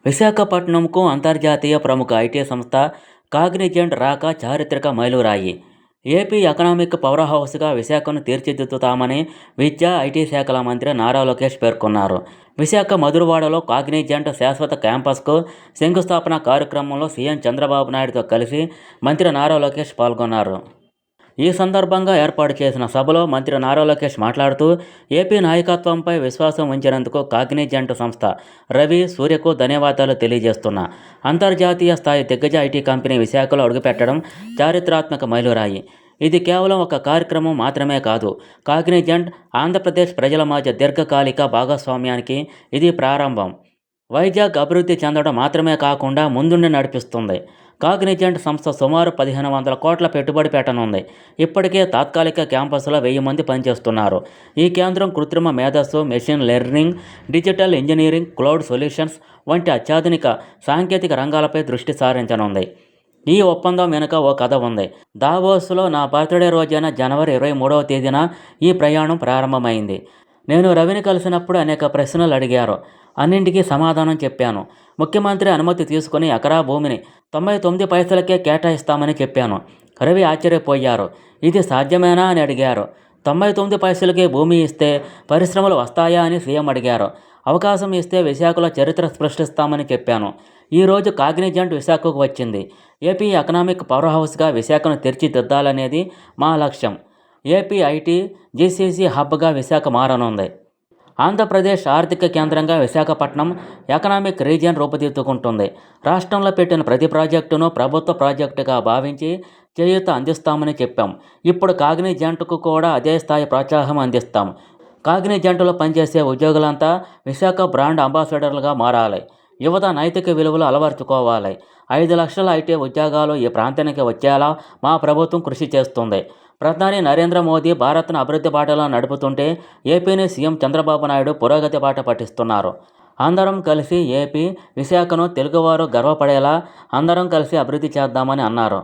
విశాఖపట్నంకు అంతర్జాతీయ ప్రముఖ ఐటీ సంస్థ కాగ్నిజెంట్ రాక చారిత్రక మైలురాయి. ఏపీ ఎకనామిక్ పవర్ హౌస్గా విశాఖను తీర్చిదిద్దుతామని విద్యా, ఐటీ శాఖల మంత్రి నారా లోకేష్ పేర్కొన్నారు. విశాఖ మధురవాడలో కాగ్నిజెంట్ శాశ్వత క్యాంపస్కు శంకుస్థాపన కార్యక్రమంలో సీఎం చంద్రబాబు నాయుడుతో కలిసి మంత్రి నారా లోకేష్ పాల్గొన్నారు. ఈ సందర్భంగా ఏర్పాటు చేసిన సభలో మంత్రి నారా లోకేష్ మాట్లాడుతూ, ఏపీ నాయకత్వంపై విశ్వాసం ఉంచినందుకు కాగ్నిజెంట్ సంస్థ రవి, సూర్యకు ధన్యవాదాలు తెలియజేస్తున్నా. అంతర్జాతీయ స్థాయి దిగ్గజ ఐటీ కంపెనీ విశాఖలో అడుగుపెట్టడం చారిత్రాత్మక మైలురాయి. ఇది కేవలం ఒక కార్యక్రమం మాత్రమే కాదు. కాగ్నిజెంట్ ఆంధ్రప్రదేశ్ ప్రజల మధ్య దీర్ఘకాలిక భాగస్వామ్యానికి ఇది ప్రారంభం. వైజాగ్ అభివృద్ధి చెందడం మాత్రమే కాకుండా ముందుండి నడిపిస్తుంది. కాగ్నిజెంట్ సంస్థ సుమారు 1500 కోట్ల పెట్టుబడి పెట్టనుంది. ఇప్పటికే తాత్కాలిక క్యాంపస్లో 1000 మంది పనిచేస్తున్నారు. ఈ కేంద్రం కృత్రిమ మేధస్సు, machine learning, digital engineering, cloud solutions వంటి అత్యాధునిక సాంకేతిక రంగాలపై దృష్టి సారించనుంది. ఈ ఒప్పందం వెనుక ఓ కథ ఉంది. దావోస్లో నా బర్త్డే రోజైన జనవరి 23వ తేదీన ఈ ప్రయాణం ప్రారంభమైంది. నేను రవిని కలిసినప్పుడు అనేక ప్రశ్నలు అడిగారు. అన్నింటికీ సమాధానం చెప్పాను. ముఖ్యమంత్రి అనుమతి తీసుకుని ఎకరా భూమిని 99 పైసలకే కేటాయిస్తామని చెప్పాను. రవి ఆశ్చర్యపోయారు. ఇది సాధ్యమేనా అని అడిగారు. 99 పైసలకే భూమి ఇస్తే పరిశ్రమలు వస్తాయా అని సీఎం అడిగారు. అవకాశం ఇస్తే విశాఖలో చరిత్ర సృష్టిస్తామని చెప్పాను. ఈరోజు కాగ్నిజెంట్ విశాఖకు వచ్చింది. ఏపీ ఎకనామిక్ పవర్ హౌస్గా విశాఖను తీర్చిదిద్దాలనేది మా లక్ష్యం. ఏపీ ఐటీ, జీసీసీ హబ్గా విశాఖ మారనుంది. ఆంధ్రప్రదేశ్ ఆర్థిక కేంద్రంగా విశాఖపట్నం ఎకనామిక్ రీజియన్ రూపుదిద్దుకుంటుంది. రాష్ట్రంలో పెట్టిన ప్రతి ప్రాజెక్టును ప్రభుత్వ ప్రాజెక్టుగా భావించి చేయూత అందిస్తామని చెప్పాం. ఇప్పుడు కాగ్నిజెంట్కు కూడా అదే స్థాయి ప్రోత్సాహం అందిస్తాం. కాగ్నిజెంట్లో పనిచేసే ఉద్యోగులంతా విశాఖ బ్రాండ్ అంబాసిడర్లుగా మారాలి. యువత నైతిక విలువలు అలవర్చుకోవాలి. 5 లక్షల ఐటీ ఉద్యోగాలు ఈ ప్రాంతానికి వచ్చేలా మా ప్రభుత్వం కృషి చేస్తుంది. ప్రధాని నరేంద్ర మోదీ భారత్ను అభివృద్ధి బాటలో నడుపుతుంటే ఏపీని సీఎం చంద్రబాబు నాయుడు పురోగతి బాట పట్టిస్తున్నారు. అందరం కలిసి ఏపీ, విశాఖను తెలుగువారు గర్వపడేలా అందరం కలిసి అభివృద్ధి చేద్దామని అన్నారు.